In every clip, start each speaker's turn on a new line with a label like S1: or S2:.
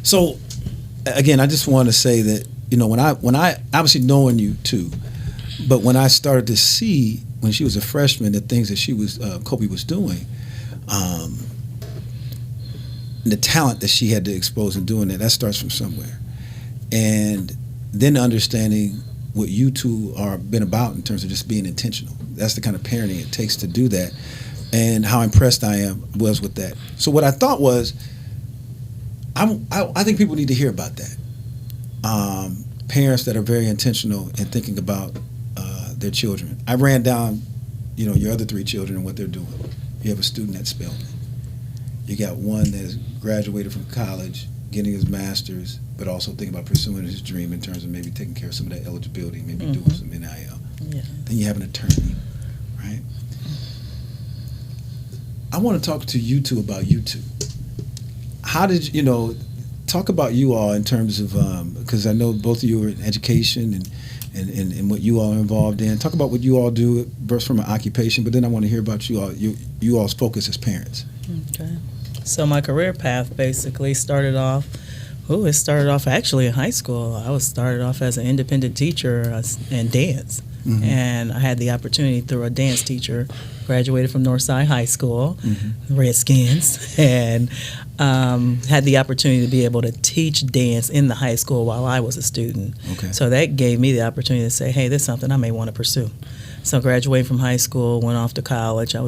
S1: So, again, I just want to say that, when I obviously knowing you too, but when I started to see when she was a freshman the things that Kobe was doing, the talent that she had to expose in doing that starts from somewhere, and then understanding what you two are been about in terms of just being intentional. That's the kind of parenting it takes to do that, and how impressed I was with that. So what I thought was, I think people need to hear about that. Parents that are very intentional in thinking about their children. I ran down, your other 3 children and what they're doing. You have a student that's spelled. You got one that's graduated from college, getting his master's, but also thinking about pursuing his dream in terms of maybe taking care of some of that eligibility, maybe doing some NIL. Yeah. Then you have an attorney, right? I want to talk to you two about you two. How did talk about you all in terms of because I know both of you are in education and what you all are involved in. Talk about what you all do first from an occupation, but then I want to hear about you all's focus as parents.
S2: Okay. So my career path basically started off actually in high school. I started off as an independent teacher in dance. Mm-hmm. And I had the opportunity through a dance teacher, graduated from Northside High School, Redskins, and had the opportunity to be able to teach dance in the high school while I was a student. Okay. So that gave me the opportunity to say, hey, this is something I may want to pursue. So graduated from high school, went off to college. I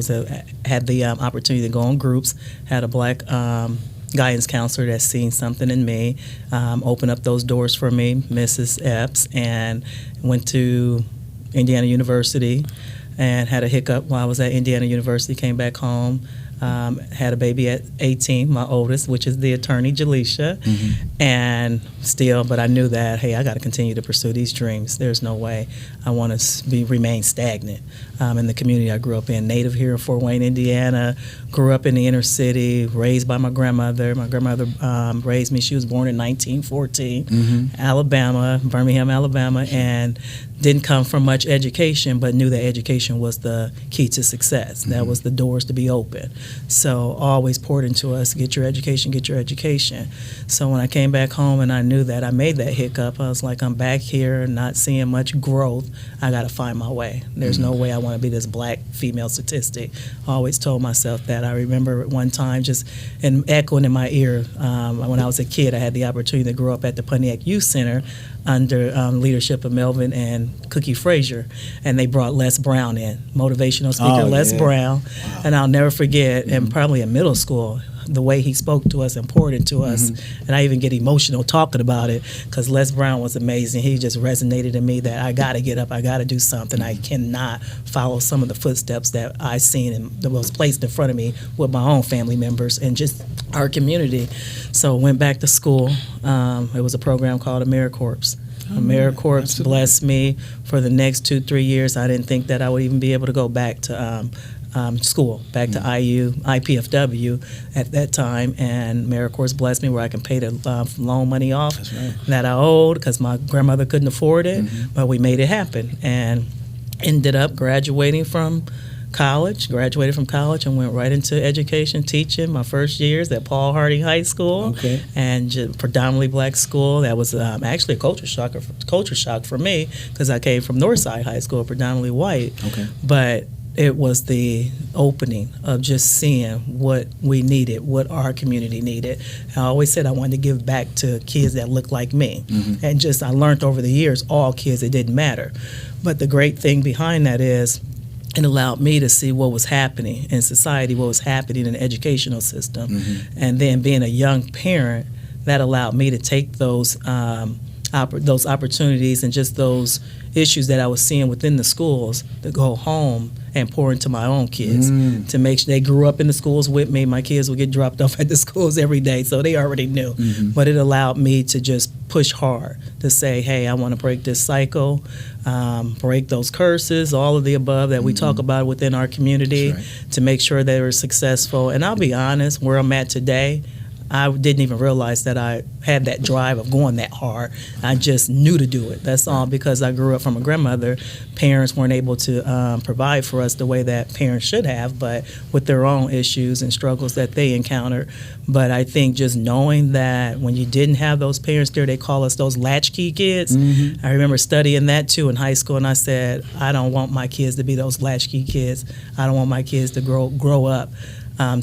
S2: had the opportunity to go on groups, had a black guidance counselor that's seen something in me, opened up those doors for me, Mrs. Epps, and went to Indiana University and had a hiccup while I was at Indiana University, came back home, had a baby at 18, my oldest, which is the attorney, Jaleisha, and but I knew that, hey, I got to continue to pursue these dreams. There's no way I want to remain stagnant in the community I grew up in. Native here in Fort Wayne, Indiana, grew up in the inner city, raised by my grandmother. My grandmother raised me. She was born in 1914, Alabama, Birmingham, Alabama, and didn't come from much education, but knew that education was the key to success. That was the doors to be open. So always poured into us, get your education, get your education. So when I came back home and I knew that I made that hiccup, I was like, I'm back here not seeing much growth. I got to find my way. There's no way I want to be this black female statistic. I always told myself that. I remember at one time just echoing in my ear when I was a kid, I had the opportunity to grow up at the Pontiac Youth Center under leadership of Melvin and Cookie Frazier, and they brought Les Brown in, motivational speaker Les Brown. Wow. And I'll never forget, and probably in middle school, the way he spoke to us and poured into us, and I even get emotional talking about it because Les Brown was amazing. He just resonated in me that I got to get up, I got to do something. I cannot follow some of the footsteps that I seen and that was placed in front of me with my own family members and just our community. So went back to school. It was a program called AmeriCorps. AmeriCorps blessed me for the next 2-3 years. I didn't think that I would even be able to go back to school, back to IPFW at that time, and AmeriCorps blessed me where I can pay the loan money off that I owed because my grandmother couldn't afford it, but we made it happen and ended up graduating from college, and went right into education, teaching my first years at Paul Harding High School, and predominantly black school. That was actually a culture shock for me because I came from Northside High School, predominantly white. But it was the opening of just seeing what we needed, what our community needed. I always said I wanted to give back to kids that looked like me. And just I learned over the years, all kids, it didn't matter. But the great thing behind that is it allowed me to see what was happening in society, what was happening in the educational system. And then being a young parent, that allowed me to take those opportunities and just those issues that I was seeing within the schools to go home and pour into my own kids to make sure they grew up in the schools with me. My kids would get dropped off at the schools every day, so they already knew. But it allowed me to just push hard to say, hey, I want to break this cycle, break those curses, all of the above that we talk about within our community to make sure they were successful. And I'll be honest, where I'm at today, I didn't even realize that I had that drive of going that hard. I just knew to do it. That's all because I grew up from a grandmother. Parents weren't able to provide for us the way that parents should have, but with their own issues and struggles that they encountered. But I think just knowing that when you didn't have those parents there, they call us those latchkey kids. Mm-hmm. I remember studying that too in high school, and I said, I don't want my kids to be those latchkey kids. I don't want my kids to grow up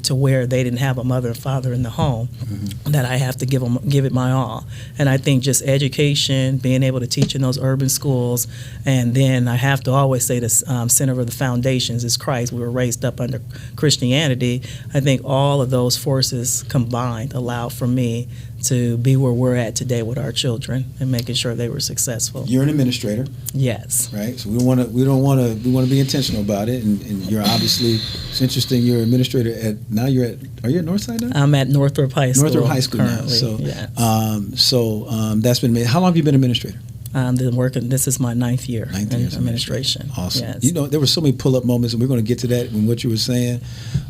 S2: to where they didn't have a mother and father in the home, mm-hmm. that I have to give it my all. And I think just education, being able to teach in those urban schools, and then I have to always say the center of the foundations is Christ. We were raised up under Christianity. I think all of those forces combined allowed for me to be where we're at today with our children and making sure they were successful.
S1: You're an administrator.
S2: Yes.
S1: Right. So we want to be intentional about it. And you're obviously, it's interesting. You're an administrator are you at Northside now?
S2: I'm at Northrop High School.
S1: Northrop High School
S2: currently,
S1: now. So,
S2: yeah.
S1: That's been amazing. How long have you been administrator?
S2: This is my ninth year in administration.
S1: Awesome.
S2: Yes.
S1: There were so many pull-up moments, and we're going to get to that in what you were saying.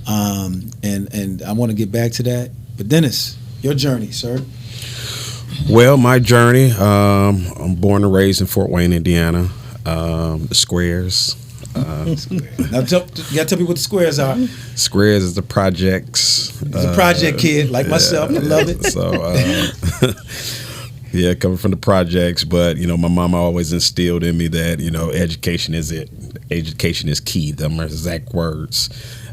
S1: And I want to get back to that. But Dennis, your journey, sir.
S3: Well, my journey, I'm born and raised in Fort Wayne, Indiana. The Squares.
S1: Now, you got to tell me what the Squares are.
S3: Squares is the projects.
S1: He's a project kid like myself. I love it.
S3: So, yeah, coming from the projects, but, my mama always instilled in me that, education is it. Education is key. Them are exact words.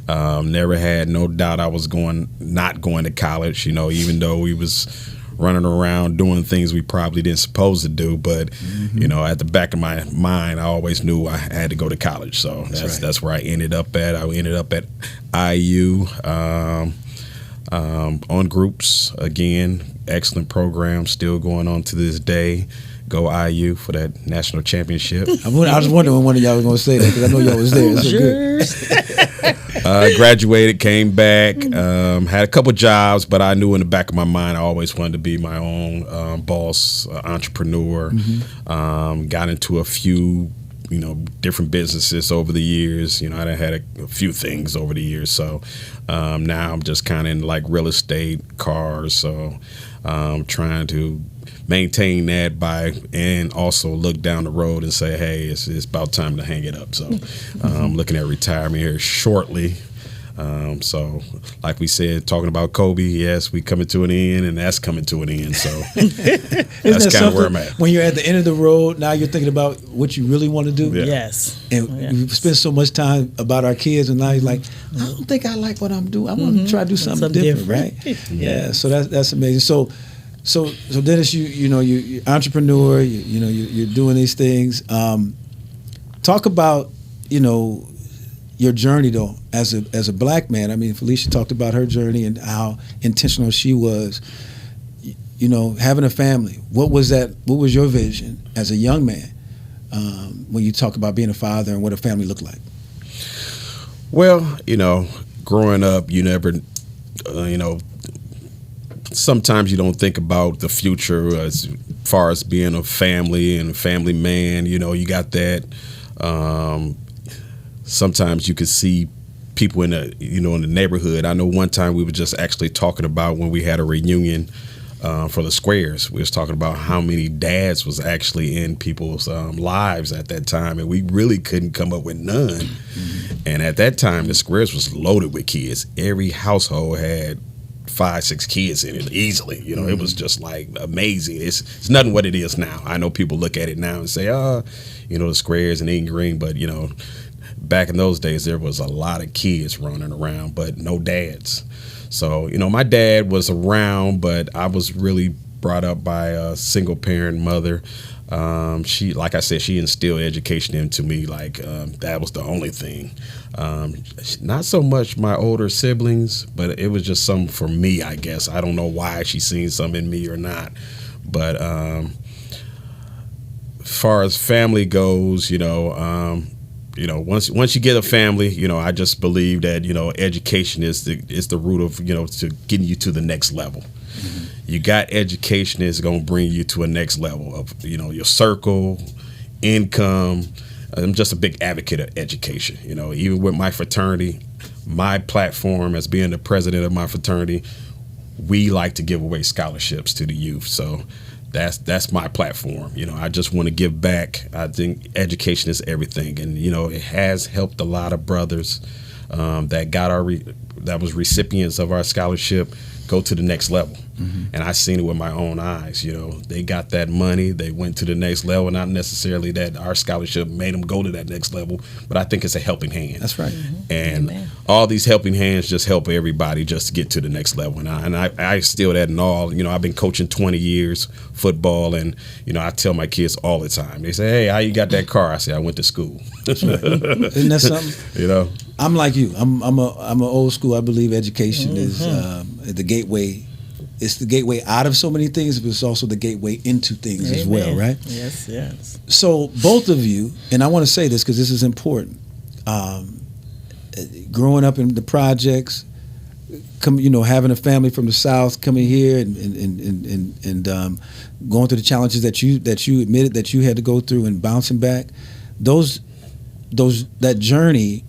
S3: Never had no doubt I was not going to college, even though we was running around doing things we probably didn't supposed to do. But, mm-hmm. At the back of my mind, I always knew I had to go to college. So that's where I ended up at. I ended up at IU on groups. Again, excellent program, still going on to this day. Go IU for that national championship.
S1: I was wondering when one of y'all was going to say that because I know y'all was there. So good.
S3: Graduated, came back, had a couple jobs, but I knew in the back of my mind I always wanted to be my own boss, entrepreneur. Mm-hmm. Got into a few, different businesses over the years. I had a few things over the years. So now I'm just kind of in like real estate, cars. So trying to maintain that and also look down the road and say, hey, it's about time to hang it up. So I'm looking at retirement here shortly. So like we said, talking about Kobe, yes, we coming to an end, and that's coming to an end. So that's kind of where I'm at.
S1: When you're at the end of the road, now you're thinking about what you really want to do.
S2: Yeah. Yes.
S1: And we spend so much time about our kids, and now you're like, I don't think I like what I'm doing. I want to try to do something different, right? Yeah. So that's amazing. So Dennis, you're entrepreneur. You're doing these things. Talk about your journey though as a black man. I mean, Felicia talked about her journey and how intentional she was. Having a family. What was that? What was your vision as a young man when you talk about being a father and what a family looked like?
S3: Well, growing up, you never, sometimes you don't think about the future as far as being a family and a family man. You got that. Sometimes you could see people in the neighborhood. I know one time we were just actually talking about when we had a reunion for the Squares. We was talking about how many dads was actually in people's lives at that time, and we really couldn't come up with none. Mm-hmm. And at that time, the Squares was loaded with kids. Every household had 5-6 kids in it easily. It was just like amazing. It's nothing what it is now. I know people look at it now and say, the Squares and Eden Green, but back in those days there was a lot of kids running around, but no dads. So my dad was around, but I was really brought up by a single parent mother. She, like I said, she instilled education into me. Like that was the only thing. Not so much my older siblings, but it was just something for me, I guess. I don't know why she seen something in me or not. But as far as family goes, once you get a family, I just believe that education is the root of to getting you to the next level. Mm-hmm. You got education is going to bring you to a next level of your circle, income. I'm just a big advocate of education. Even with my fraternity, my platform as being the president of my fraternity, we like to give away scholarships to the youth. So that's my platform. I just want to give back. I think education is everything, and it has helped a lot of brothers that got that was recipients of our scholarship go to the next level. And I seen it with my own eyes. They got that money, they went to the next level. Not necessarily that our scholarship made them go to that next level, but I think it's a helping hand.
S1: That's right.
S3: And
S2: Amen.
S3: all these helping hands just help everybody just to get to the next level. And I still that in all. I've been coaching 20 years football, and I tell my kids all the time. They say, "Hey, how you got that car?" I say, "I went to school."
S1: Isn't that something? I'm like you. I'm a old school. I believe education is the gateway. It's the gateway out of so many things, but it's also the gateway into things as well, right?
S2: Yes.
S1: So both of you, and I want to say this because this is important. Growing up in the projects, having a family from the South, coming here and going through the challenges that you admitted that you had to go through and bouncing back, that journey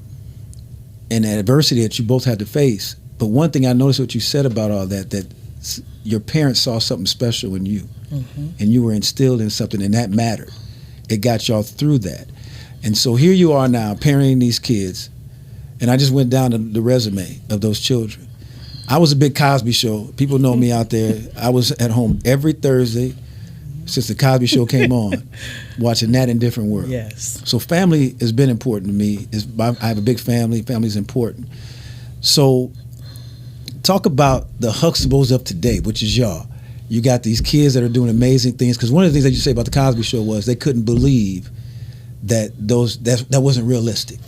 S1: and that adversity that you both had to face. But one thing I noticed what you said about all that your parents saw something special in you, and you were instilled in something, and that mattered. It got y'all through that. And so here you are now parenting these kids, and I just went down to the resume of those children. I was a big Cosby Show. People know me out there. I was at home every Thursday since the Cosby Show came on, watching that in Different World.
S2: Yes.
S1: So family has been important to me. I have a big family. Family's important. So talk about the Huxtables of today, which is y'all. You got these kids that are doing amazing things. Because one of the things that you say about the Cosby Show was they couldn't believe that that wasn't realistic.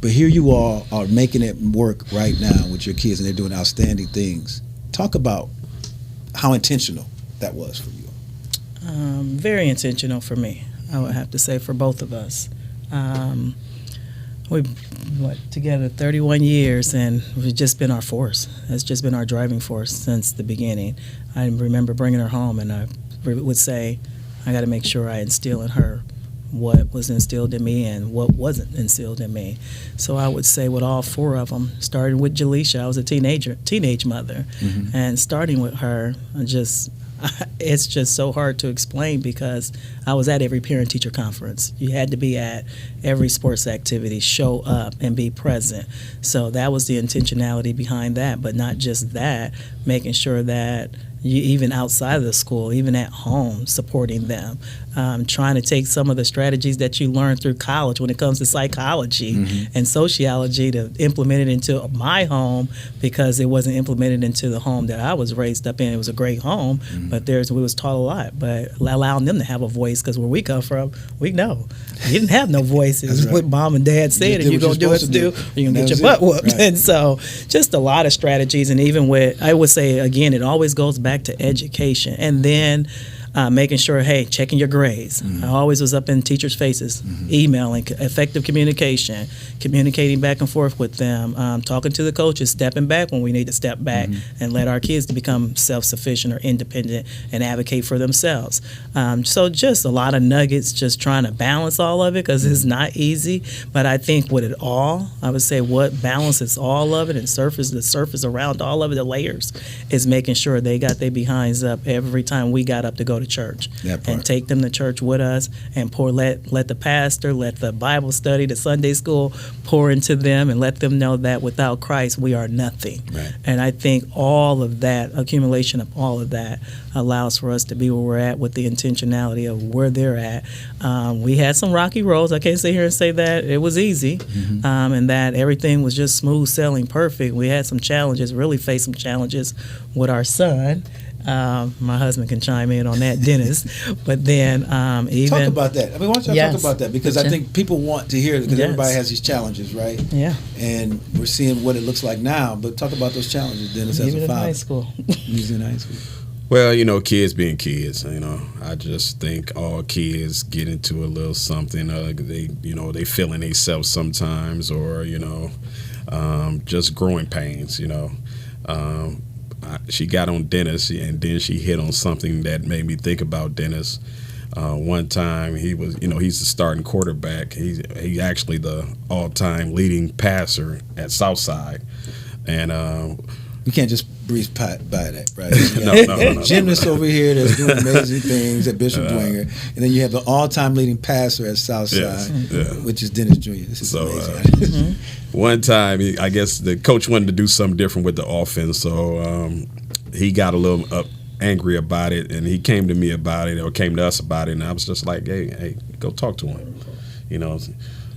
S1: But here you all are making it work right now with your kids, and they're doing outstanding things. Talk about how intentional that was for you.
S2: Very intentional for me, I would have to say, for both of us. We've together 31 years, and we've just been our force. It's just been our driving force since the beginning. I remember bringing her home, and I would say, I got to make sure I instill in her what was instilled in me and what wasn't instilled in me. So I would say with all four of them, starting with Jaleisha, I was a teenage mother, and starting with her, it's just so hard to explain because I was at every parent-teacher conference. You had to be at every sports activity, show up and be present. So that was the intentionality behind that, but not just that, making sure that you, even outside of the school, even at home, supporting them, trying to take some of the strategies that you learned through college when it comes to psychology and sociology to implement it into my home because it wasn't implemented into the home that I was raised up in. It was a great home, but we was taught a lot. But allowing them to have a voice, because where we come from, we know you didn't have no voices. What mom and dad said, and you're going to do what to do, or you're going to get your butt whooped. Right. And so just a lot of strategies. And even with, I would say, again, it always goes back to education. And then making sure, hey, checking your grades. I always was up in teachers' faces, emailing, effective communication, communicating back and forth with them, talking to the coaches, stepping back when we need to step back and let our kids to become self-sufficient or independent and advocate for themselves. So just a lot of nuggets, just trying to balance all of it because it's not easy. But I think with it all, I would say what balances all of it and the surface around all of it, the layers, is making sure they got their behinds up every time we got up to go to church and take them to church with us and let the pastor, let the Bible study, the Sunday school pour into them and let them know that without Christ we are nothing. Right. And I think all of that, accumulation of all of that, allows for us to be where we're at with the intentionality of where they're at. We had some rocky roads. I can't sit here and say that it was easy and that everything was just smooth sailing, perfect. We had some challenges, really faced some challenges with our son. My husband can chime in on that, Dennis. But then even
S1: talk about that. I mean, why don't you talk about that? Because I think people want to hear it because everybody has these challenges, right? Yeah. And we're seeing what it looks like now. But talk about those challenges, Dennis, as a father.
S2: High school.
S1: Even in high school.
S3: Well, kids being kids. I just think all kids get into a little something. They feeling themselves sometimes, or just growing pains. She got on Dennis, and then she hit on something that made me think about Dennis. One time he was, he's the starting quarterback. He's actually the all-time leading passer at Southside. And
S1: We can't just breeze by that, right?
S3: No.
S1: Gymnast over here that's doing amazing things at Bishop Dwenger, and then you have the all-time leading passer at Southside, which is Dennis Jr. This is amazing.
S3: One time, I guess the coach wanted to do something different with the offense, so he got a little angry about it, and he came to me about it, or came to us about it, and I was just like, hey, go talk to him. You know,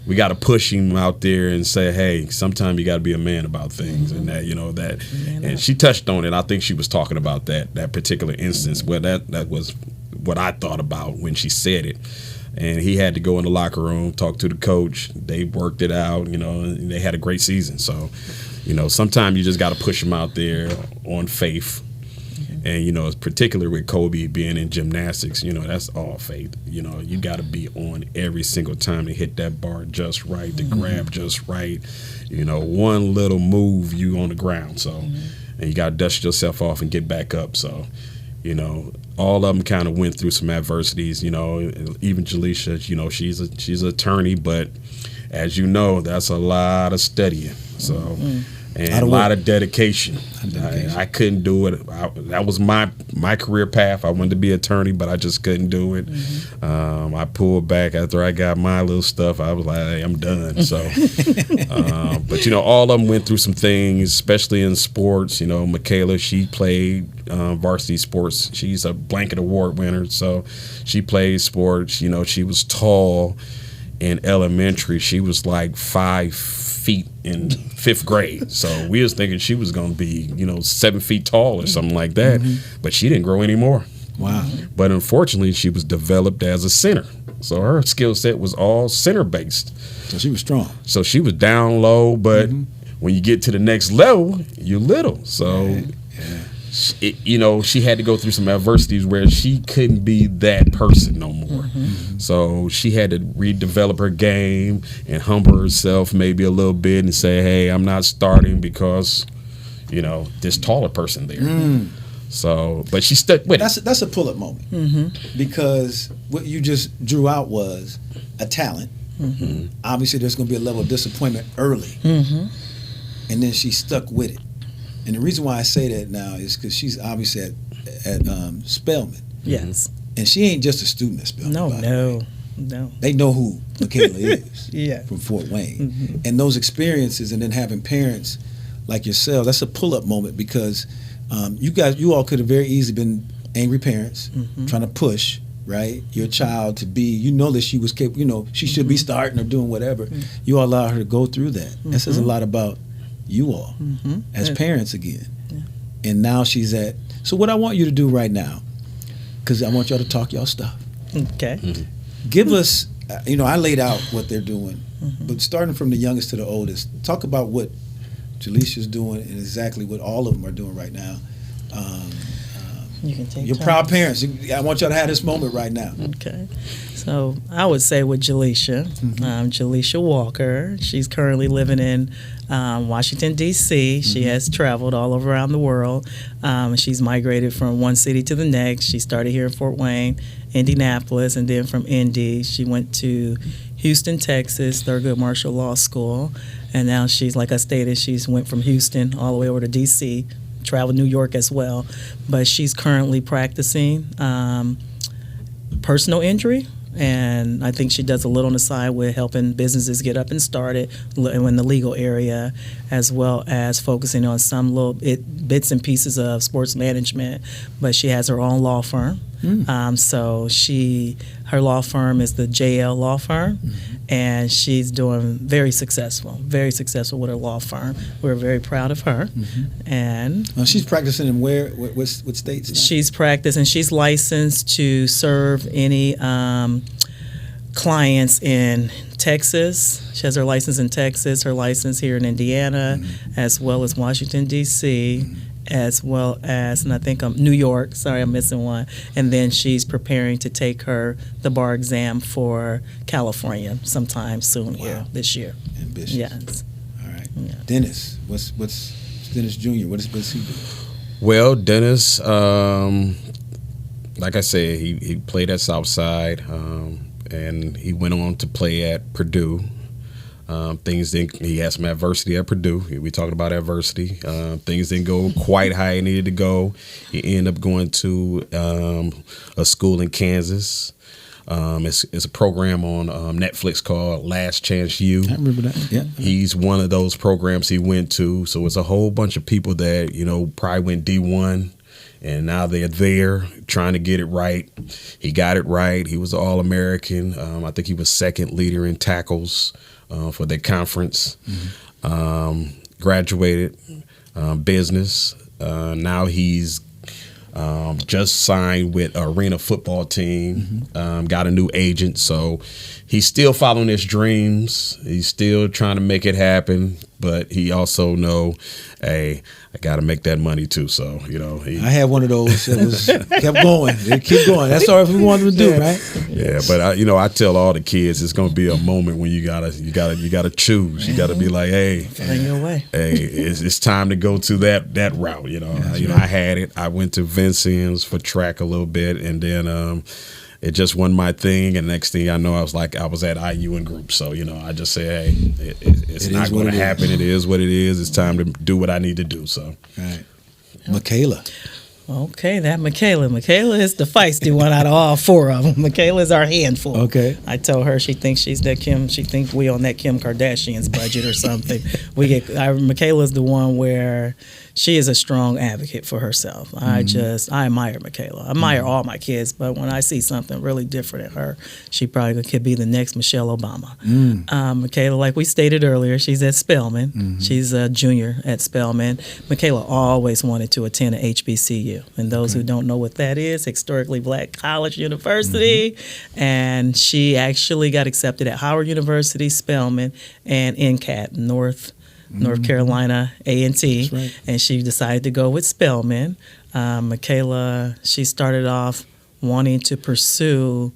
S3: we got to push him out there and say, hey, sometimes you got to be a man about things, and that, you know, that. And she touched on it. I think she was talking about that particular instance. Well, that was what I thought about when she said it. And he had to go in the locker room, talk to the coach. They worked it out, you know, and they had a great season. So, you know, sometimes you just got to push them out there on faith. And, you know, particularly with Kobe being in gymnastics, you know, that's all faith. You know, you got to be on every single time to hit that bar just right, to grab just right. You know, one little move, you on the ground. So, and you got to dust yourself off and get back up. So, you know, all of them kind of went through some adversities. You know, even Jaleisha, you know, she's an attorney, but as you know, that's a lot of studying. So. And a lot of dedication. I couldn't do it. That was my career path. I wanted to be an attorney, but I just couldn't do it. I pulled back after I got my little stuff. I was like, hey, I'm done. So, but you know, all of them went through some things, especially in sports. You know, Michaela, she played varsity sports. She's a blanket award winner, so she played sports. You know, she was tall in elementary. She was like 5 feet in 5th grade. So we was thinking she was going to be, you know, 7 feet tall or something like that. But she didn't grow anymore.
S1: Wow.
S3: But unfortunately, she was developed as a center. So her skill set was all center based.
S1: So she was strong.
S3: So she was down low, but when you get to the next level, you're little. So you know, she had to go through some adversities where she couldn't be that person no more. So she had to redevelop her game and humble herself maybe a little bit and say, hey, I'm not starting because, you know, this taller person there. So, but she stuck with it.
S1: That's a pull-up moment because what you just drew out was a talent. Obviously, there's going to be a level of disappointment early, and then she stuck with it. And the reason why I say that now is because she's obviously at Spelman.
S2: Yes.
S1: And she ain't just a student at Spelman.
S2: No.
S1: They know who Michaela is
S2: from
S1: Fort Wayne. And those experiences and then having parents like yourself, that's a pull-up moment because you all could have very easily been angry parents trying to push, right, your child to be, you know that she was capable, you know, she should be starting or doing whatever. You all allow her to go through that. That says a lot about you all as parents again. And now she's at, so what I want you to do right now, because I want y'all to talk y'all stuff.
S2: Okay.
S1: Give us, you know, I laid out what they're doing, but starting from the youngest to the oldest, talk about what Jaleisha's doing and exactly what all of them are doing right now.
S2: You can take
S1: You're proud parents. I want y'all to have this moment right now.
S2: Okay. So I would say with Jaleisha Walker, she's currently living in Washington, D.C. She has traveled all over around the world. She's migrated from one city to the next. She started here in Fort Wayne, Indianapolis, and then from Indy, she went to Houston, Texas, Thurgood Marshall Law School. And now she's, like I stated, she's went from Houston all the way over to D.C., traveled New York as well. But she's currently practicing personal injury. And I think she does a little on the side with helping businesses get up and started in the legal area, as well as focusing on some little bits and pieces of sports management. But she has her own law firm. So her law firm is the JL Law Firm, and she's doing very successful with her law firm. We're very proud of her. And
S1: she's practicing in what states now?
S2: She's practicing. She's licensed to serve any clients in Texas. She has her license in Texas, her license here in Indiana, as well as Washington, D.C., as well as, and I think New York. Sorry, I'm missing one. And then she's preparing to take the bar exam for California sometime soon here this year.
S1: Ambitious.
S2: Yes.
S1: All right. Yeah. Dennis, what's Dennis Jr.? What's he do?
S3: Well, Dennis, like I said, he played at Southside, and he went on to play at Purdue. Things didn't. He had some adversity at Purdue. We talked about adversity. Things didn't go quite how he needed to go. He ended up going to a school in Kansas. It's a program on Netflix called Last Chance U.
S1: I remember that. Yeah,
S3: he's one of those programs he went to. So it's a whole bunch of people that probably went D1. And now they're there trying to get it right. He got it right. He was an All-American. I think he was second leader in tackles for their conference. Graduated business. Now he's just signed with Arena football team. Got a new agent. So he's still following his dreams. He's still trying to make it happen. But he also know, hey, I got to make that money too. So,
S1: I had one of those that was kept going. They keep going. That's all we wanted to do, right?
S3: Yeah, but I tell all the kids it's going to be a moment when you gotta choose. You got to be like, hey,
S2: find your way.
S3: Hey, it's time to go to that route. I had it. I went to Vincennes for track a little bit, and then it just wasn't my thing. And next thing I know, I was at IU in group. So I just say, hey, it's not going to happen. It is what it is. It's time to do what I need to do. So,
S1: right, Michaela.
S2: Okay, that Michaela. Michaela is the feisty one out of all four of them. Michaela is our handful.
S1: Okay.
S2: I told her she thinks she's that Kim. She thinks we on that Kim Kardashian's budget or something. Michaela's the one where she is a strong advocate for herself. I admire Michaela. I admire all my kids, but when I see something really different in her, she probably could be the next Michelle Obama. Michaela, like we stated earlier, she's at Spelman. She's a junior at Spelman. Michaela always wanted to attend a HBCU. And those who don't know what that is, historically black college university. And she actually got accepted at Howard University, Spelman, and NCAT, North Carolina A&T,
S1: right.
S2: And she decided to go with Spelman. Michaela, she started off wanting to pursue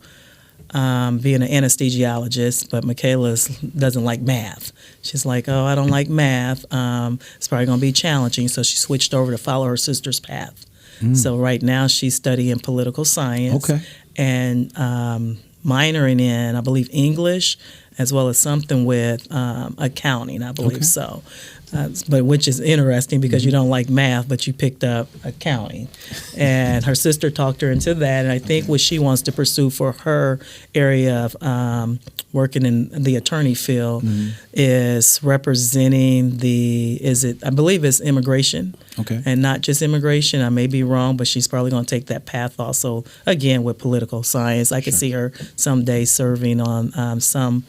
S2: being an anesthesiologist, but Michaela doesn't like math. She's like, oh, I don't like math. It's probably going to be challenging, so she switched over to follow her sister's path. So right now she's studying political science and minoring in, I believe, English, as well as something with accounting, I believe so. But which is interesting because you don't like math, but you picked up accounting. And her sister talked her into that. And I think what she wants to pursue for her area of working in the attorney field is representing I believe it's immigration.
S1: Okay.
S2: And not just immigration. I may be wrong, but she's probably going to take that path also, again, with political science. I could see her someday serving on some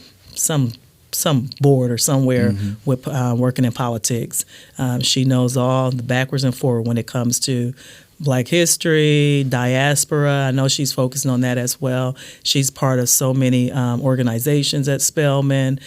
S2: board or somewhere with working in politics. She knows all the backwards and forward when it comes to Black history, diaspora. I know she's focusing on that as well. She's part of so many organizations at Spelman.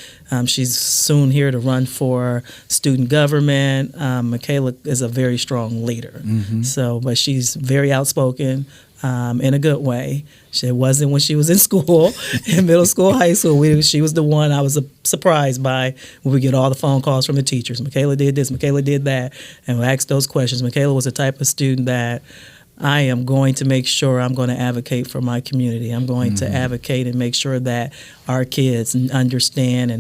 S2: She's soon here to run for student government. Michaela is a very strong leader. But she's very outspoken. In a good way. It wasn't when she was in school, in middle school, high school. She was the one I was surprised by when we get all the phone calls from the teachers. Michaela did this, Michaela did that, and we asked those questions. Michaela was the type of student that I am going to make sure I'm going to advocate for my community. I'm going to advocate and make sure that our kids understand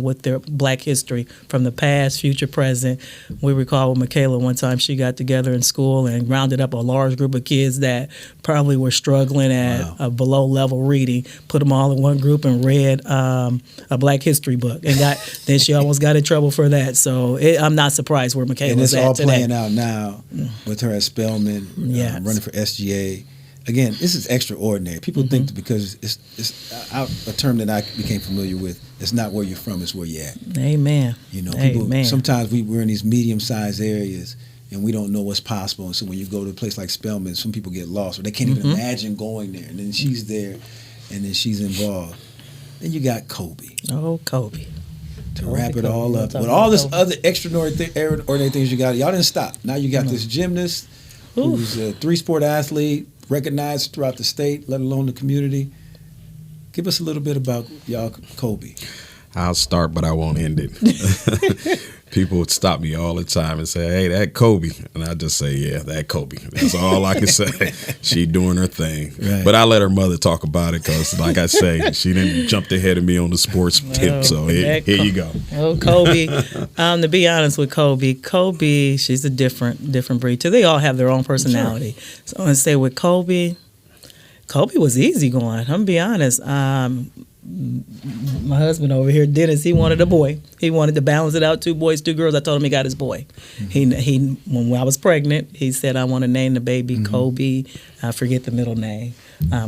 S2: what their Black history from the past, future, present. We recall with Michaela one time she got together in school and rounded up a large group of kids that probably were struggling at a below level reading, put them all in one group and read a Black history book, and then she almost got in trouble for that. So I'm not surprised where Michaela is at today.
S1: And it's all playing out now with her at Spelman. Running for SGA. Again, this is extraordinary. People think that because it's a term that I became familiar with, it's not where you're from, it's where you're at.
S2: Amen.
S1: People, sometimes we're in these medium-sized areas and we don't know what's possible. And so when you go to a place like Spelman, some people get lost or they can't even imagine going there. And then she's there and then she's involved. Then you got Kobe.
S2: Oh, Kobe.
S1: To wrap it all up. With all this other extraordinary things you got, y'all didn't stop. Now you got this gymnast who's a 3-sport athlete, recognized throughout the state, let alone the community. Give us a little bit about y'all, Kobe.
S3: I'll start, but I won't end it. People would stop me all the time and say, "Hey, that Kobe," and I just say, "Yeah, that Kobe." That's all I can say. She doing her thing,
S1: Right.
S3: but I let her mother talk about it because, like I say, she didn't jump ahead of me on the sports tip. So here you go.
S2: Oh, Kobe. To be honest with Kobe, she's a different breed too. They all have their own personality. Sure. So I'm gonna say with Kobe was easy going. I'm gonna be honest. My husband over here, Dennis, he wanted a boy. He wanted to balance it out, 2 boys, 2 girls. I told him he got his boy. Mm-hmm. He when I was pregnant, he said, I want to name the baby Kobe. I forget the middle name,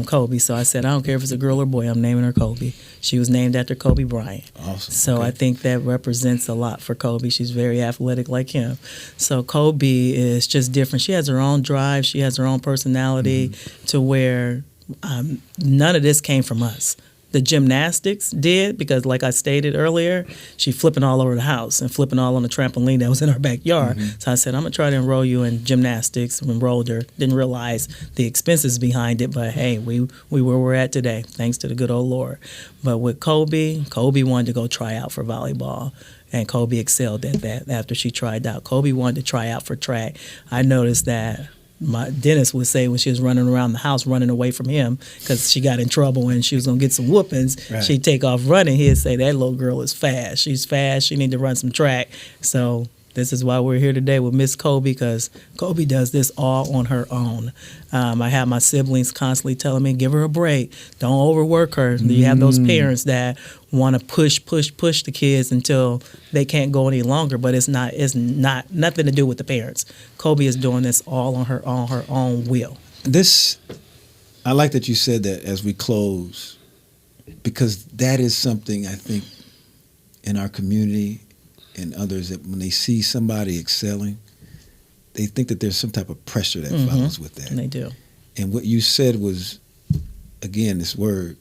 S2: Kobe. So I said, I don't care if it's a girl or boy, I'm naming her Kobe. She was named after Kobe Bryant.
S1: Awesome.
S2: So I think that represents a lot for Kobe. She's very athletic like him. So Kobe is just different. She has her own drive. She has her own personality to where none of this came from us. The gymnastics did, because like I stated earlier, she flipping all over the house and flipping all on the trampoline that was in our backyard. So I said, I'm going to try to enroll you in gymnastics. Enrolled her. Didn't realize the expenses behind it, but hey, we where we're at today, thanks to the good old Lord. But with Kobe wanted to go try out for volleyball. And Kobe excelled at that after she tried out. Kobe wanted to try out for track. I noticed that Dennis would say when she was running around the house, running away from him because she got in trouble and she was going to get some whoopings, she'd take off running. He'd say, that little girl is fast. She's fast. She need to run some track. So this is why we're here today with Miss Kobe, because Kobe does this all on her own. I have my siblings constantly telling me, give her a break. Don't overwork her. You have those parents that want to push the kids until they can't go any longer, but it's not nothing to do with the parents. Kobe is doing this all on her own will.
S1: I like that you said that as we close, because that is something I think in our community and others, that when they see somebody excelling, they think that there's some type of pressure that follows with that.
S2: And they do.
S1: And what you said was, again, this word,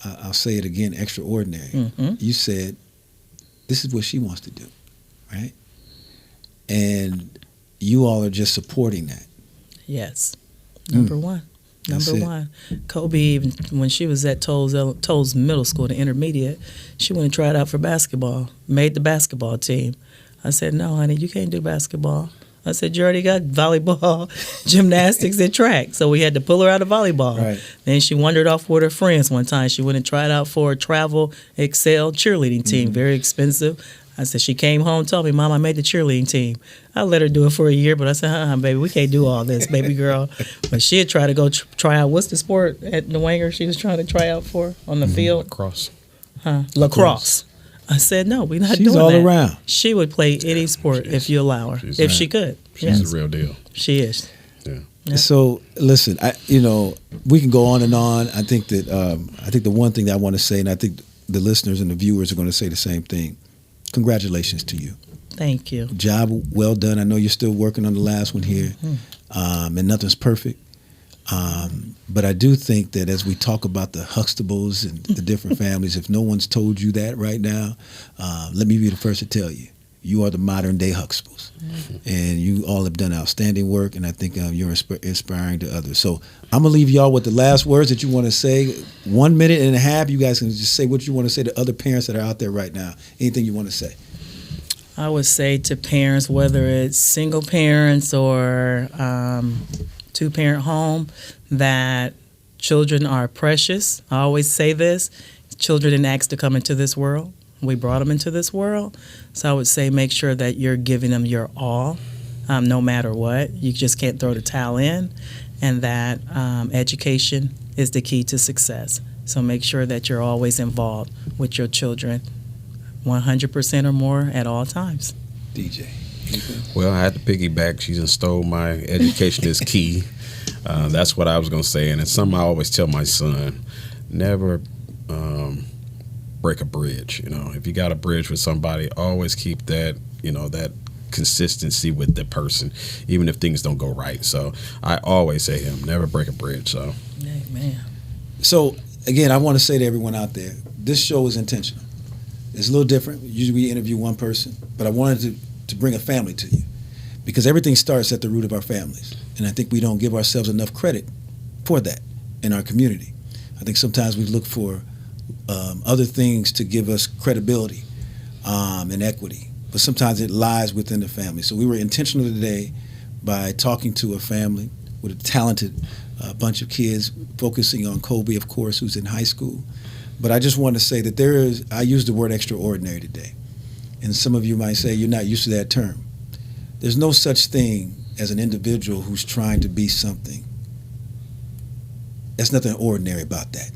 S1: I'll say it again, extraordinary. You said, this is what she wants to do, right? And you all are just supporting that.
S2: Yes. Number one. Kobe, even when she was at Toles Middle School, the intermediate, she went and tried out for basketball, made the basketball team. I said, no, honey, you can't do basketball. I said, you already got volleyball, gymnastics, and track. So we had to pull her out of volleyball. Right. Then she wandered off with her friends one time. She went and tried out for a travel excel cheerleading team, very expensive. I said, she came home and told me, Mom, I made the cheerleading team. I let her do it for a year, but I said, baby, we can't do all this, baby girl. But she had tried to go try out. What's the sport at the Wanger she was trying to try out for on the field? Lacrosse. I said, no, we're not doing that. She's all around. She would play any sport if you allow her, if she could.
S3: She's the real deal.
S2: She is.
S1: Yeah. So listen, we can go on and on. I think that the one thing that I want to say, and I think the listeners and the viewers are going to say the same thing. Congratulations to you.
S2: Thank you.
S1: Job well done. I know you're still working on the last one here, and nothing's perfect. But I do think that as we talk about the Huxtables and the different families, if no one's told you that right now, let me be the first to tell you. You are the modern day Huxtables, and you all have done outstanding work, and I think you're inspiring to others. So I'm going to leave y'all with the last words that you want to say. 1 minute and a half, you guys can just say what you want to say to other parents that are out there right now. Anything you want to say?
S2: I would say to parents, whether it's single parents or two-parent home, that children are precious. I always say this. Children didn't ask to come into this world. We brought them into this world. So I would say make sure that you're giving them your all, no matter what. You just can't throw the towel in, and that education is the key to success. So make sure that you're always involved with your children 100% or more at all times.
S1: DJ.
S3: Well, I had to piggyback. She just stole my education is key. That's what I was going to say. And it's something I always tell my son, never break a bridge. If you got a bridge with somebody, always keep that, that consistency with the person, even if things don't go right. So I always say to him, never break a bridge. So,
S2: amen.
S1: So again, I want to say to everyone out there, this show is intentional. It's a little different. Usually we interview one person, but I wanted to bring a family to you, because everything starts at the root of our families. And I think we don't give ourselves enough credit for that in our community. I think sometimes we look for other things to give us credibility and equity. But sometimes it lies within the family. So we were intentional today by talking to a family with a talented bunch of kids, focusing on Kobe, of course, who's in high school. But I just want to say that I used the word extraordinary today. And some of you might say you're not used to that term. There's no such thing as an individual who's trying to be something. There's nothing ordinary about that.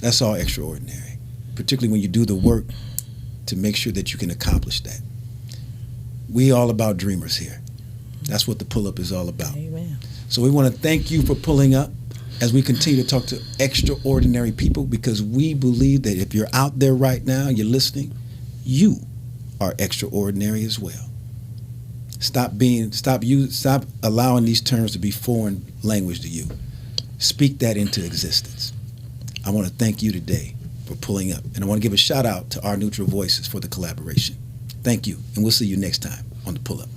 S1: That's all extraordinary, particularly when you do the work to make sure that you can accomplish that. We all about dreamers here. That's what the pull-up is all about.
S2: Amen.
S1: So we want to thank you for pulling up as we continue to talk to extraordinary people, because we believe that if you're out there right now, you're listening, you are extraordinary as well. Stop allowing these terms to be foreign language to you. Speak that into existence. I want to thank you today for pulling up. And I want to give a shout out to our Neutral Voices for the collaboration. Thank you, and we'll see you next time on The Pull Up.